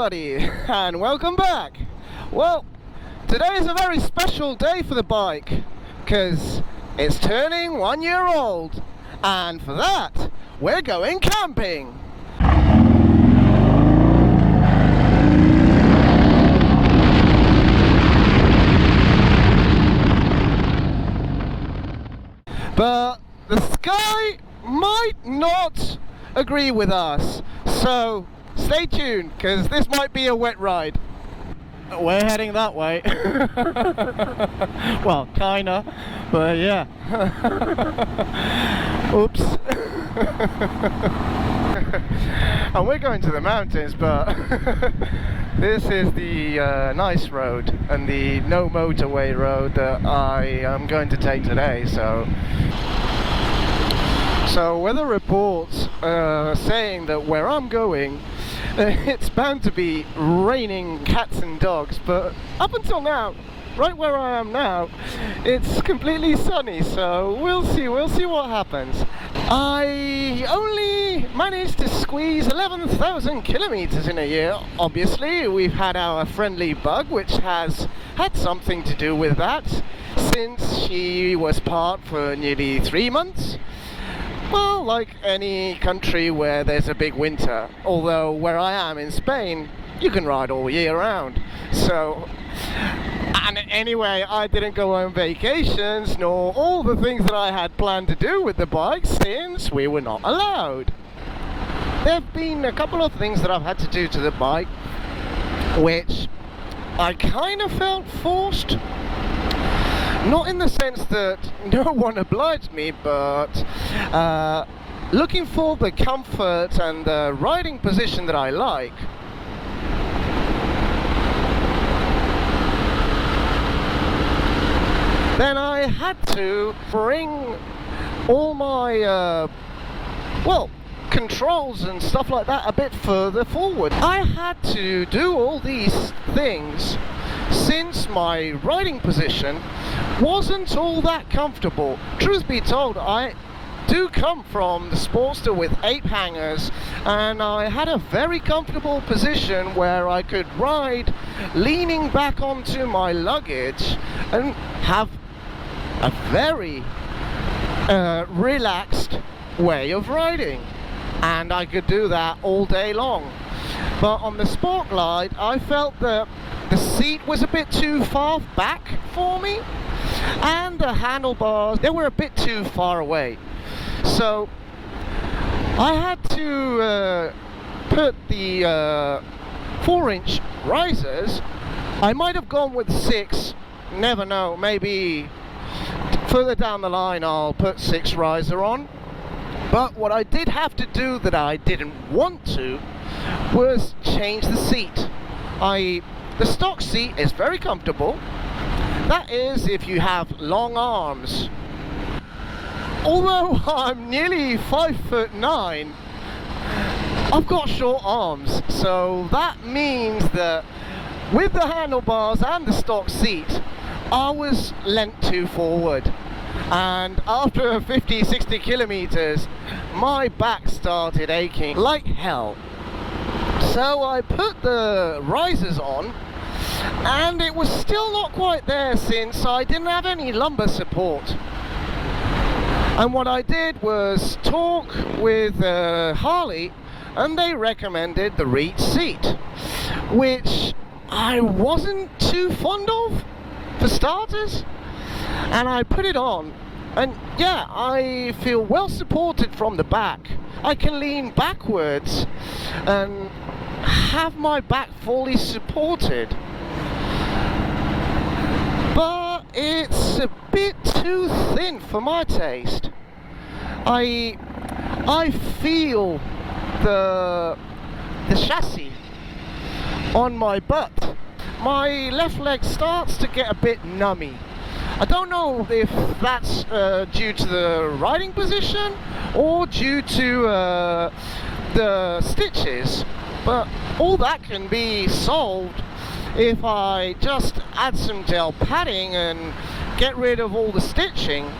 everybody, and welcome back. Well, today is a very special day for the bike, because it's turning 1 year old, and for that, we're going camping. But the sky might not agree with us, so stay tuned, because this might be a wet ride. We're heading that way. Well, kinda, but yeah. Oops. And we're going to the mountains, but this is the nice road and the no motorway road that I am going to take today. So weather reports saying that where I'm going, it's bound to be raining cats and dogs, but up until now, right where I am now, it's completely sunny, so we'll see what happens. I only managed to squeeze 11,000 kilometers in a year. Obviously, we've had our friendly bug, which has had something to do with that, since she was parked for nearly 3 months. Well, like any country where there's a big winter, although where I am in Spain, you can ride all year round. So, and anyway, I didn't go on vacations, nor all the things that I had planned to do with the bike, since we were not allowed. There have been a couple of things that I've had to do to the bike, which I kind of felt forced. Not in the sense that no one obliged me, but looking for the comfort and the riding position that I like. Then I had to bring all my, controls and stuff like that a bit further forward. I had to do all these things since my riding position wasn't all that comfortable. Truth be told, I do come from the Sportster with 8 hangers, and I had a very comfortable position where I could ride leaning back onto my luggage and have a very relaxed way of riding, and I could do that all day long. But on the Sport Glide, I felt that the seat was a bit too far back for me, and the handlebars, they were a bit too far away. So I had to put the 4-inch risers. I might have gone with 6, never know, maybe further down the line I'll put 6 riser on. But what I did have to do that I didn't want to was change the seat. The stock seat is very comfortable. That is if you have long arms. Although I'm nearly 5'9", I've got short arms, so that means that with the handlebars and the stock seat, I was leant too forward. And after 50-60 kilometers, my back started aching like hell. So I put the risers on, and it was still not quite there since I didn't have any lumbar support. And what I did was talk with Harley, and they recommended the Reach seat, which I wasn't too fond of, for starters. And I put it on, and yeah, I feel well supported from the back. I can lean backwards and have my back fully supported. But it's a bit too thin for my taste. I feel the chassis on my butt. My left leg starts to get a bit nummy. I don't know if that's due to the riding position or due to the stitches, but all that can be solved if I just add some gel padding and get rid of all the stitching.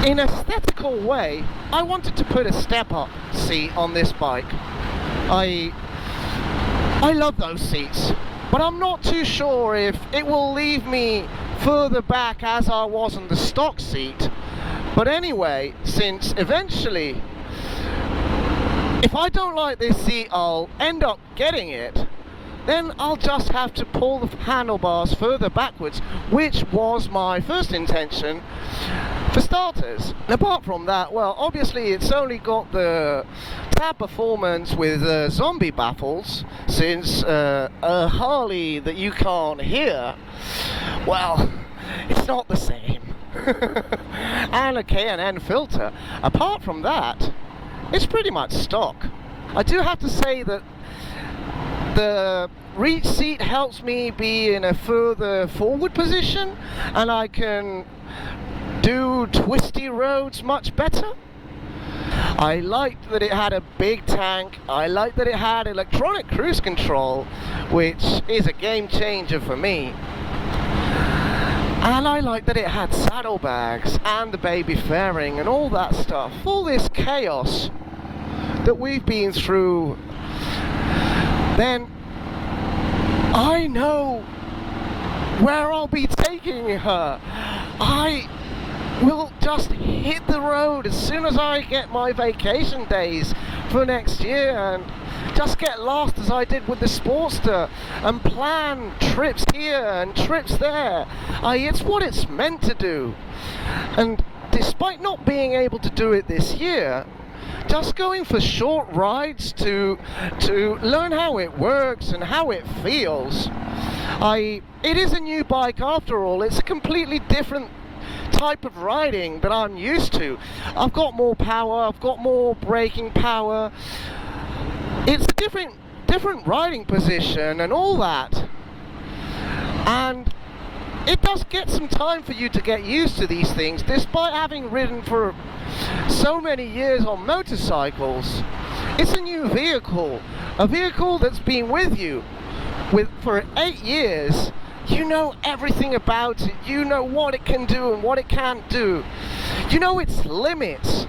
In an aesthetical way, I wanted to put a step-up seat on this bike. I love those seats, but I'm not too sure if it will leave me further back as I was on the stock seat. But anyway, since eventually, if I don't like this seat, I'll end up getting it, then I'll just have to pull the handlebars further backwards, which was my first intention for starters. Apart from that, well, obviously it's only got the tab performance with zombie baffles, since a Harley that you can't hear, well, it's not the same. And a K&N filter. Apart from that, it's pretty much stock. I do have to say that the reach seat helps me be in a further forward position, and I can do twisty roads much better. I liked that it had a big tank. I liked that it had electronic cruise control, which is a game changer for me. And I liked that it had saddlebags and the baby fairing and all that stuff. All this chaos that we've been through, then I know where I'll be taking her. I will just hit the road as soon as I get my vacation days for next year and just get lost as I did with the Sportster and plan trips here and trips there. It's what it's meant to do. And despite not being able to do it this year, just going for short rides to learn how it works and how it feels. It is a new bike after all. It's a completely different type of riding that I'm used to. I've got more power, I've got more braking power. It's a different riding position and all that. And it does get some time for you to get used to these things, despite having ridden for so many years on motorcycles. It's a new vehicle, a vehicle that's been with you for 8 years. You know everything about it. You know what it can do and what it can't do. You know its limits.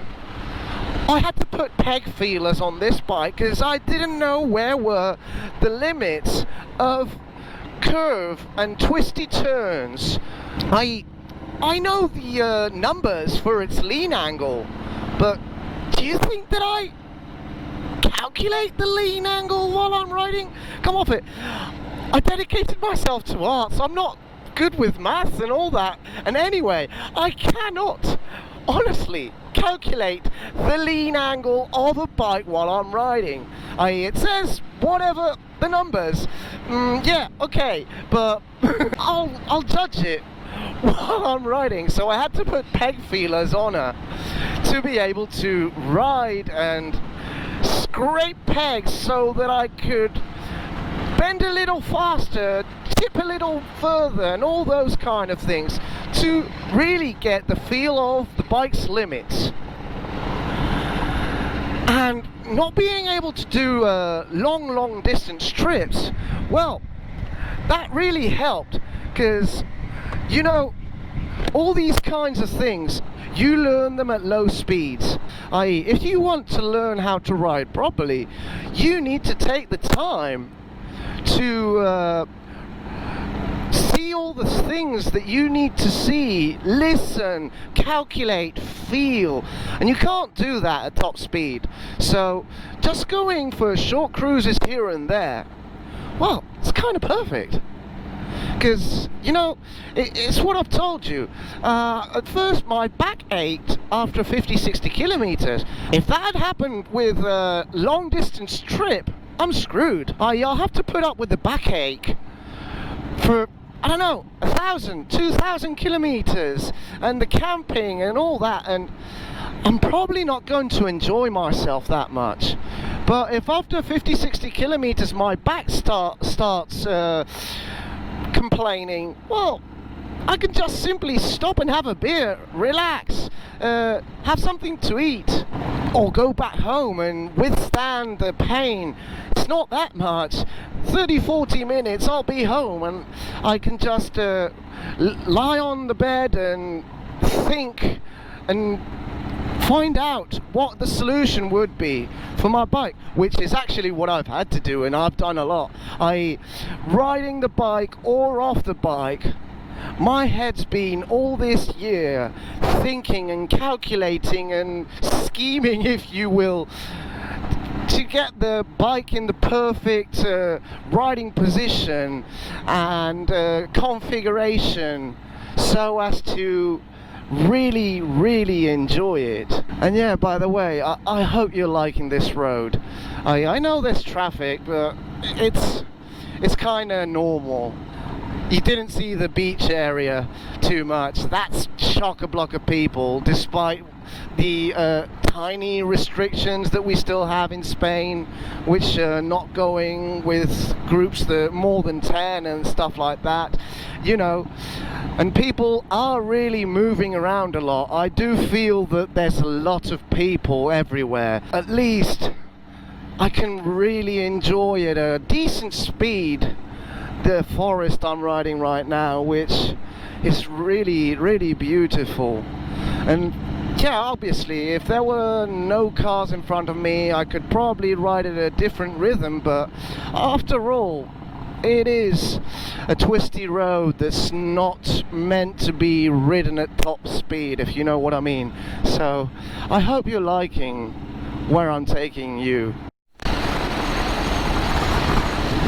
I had to put peg feelers on this bike because I didn't know where were the limits of curve and twisty turns. I know the numbers for its lean angle, but do you think that I calculate the lean angle while I'm riding? Come off it. I dedicated myself to art, so I'm not good with maths and all that. And anyway, I cannot honestly calculate the lean angle of a bike while I'm riding. It says whatever the numbers. Yeah, okay, but I'll judge it while I'm riding. So I had to put peg feelers on her to be able to ride and scrape pegs so that I could bend a little faster, tip a little further, and all those kind of things to really get the feel of the bike's limits. And not being able to do long distance trips, well, that really helped, because you know, all these kinds of things, you learn them at low speeds. i.e., if you want to learn how to ride properly, you need to take the time to see all the things that you need to see, listen, calculate, feel, and you can't do that at top speed. So just going for short cruises here and there, well, it's kind of perfect. Because, you know, it's what I've told you. At first my back ached after 50-60 kilometers. If that had happened with a long distance trip, I'm screwed. I'll have to put up with the backache for, I don't know, 1,000, 2,000 kilometers, and the camping and all that, and I'm probably not going to enjoy myself that much. But if after 50-60 kilometers my back starts complaining, well, I can just simply stop and have a beer, relax, have something to eat, or go back home and withstand the pain. It's not that much. 30-40 minutes, I'll be home, and I can just lie on the bed and think and find out what the solution would be for my bike, which is actually what I've had to do, and I've done a lot. Riding the bike or off the bike, my head's been all this year thinking and calculating and scheming, if you will, to get the bike in the perfect riding position and configuration so as to really enjoy it. And yeah, by the way, I hope you're liking this road. I know there's traffic, but it's kind of normal. You didn't see the beach area too much. That's chock-a-block of people, despite the tiny restrictions that we still have in Spain, which are not going with groups that more than 10 and stuff like that, you know. And people are really moving around a lot. I do feel that there's a lot of people everywhere. At least I can really enjoy at a decent speed the forest I'm riding right now, which is really beautiful. And yeah, obviously if there were no cars in front of me, I could probably ride at a different rhythm, but after all, it is a twisty road that's not meant to be ridden at top speed, if you know what I mean. So I hope you're liking where I'm taking you.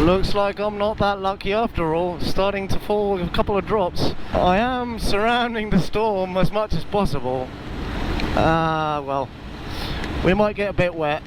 Looks like I'm not that lucky after all, starting to fall a couple of drops. I am surrounding the storm as much as possible. Well, we might get a bit wet.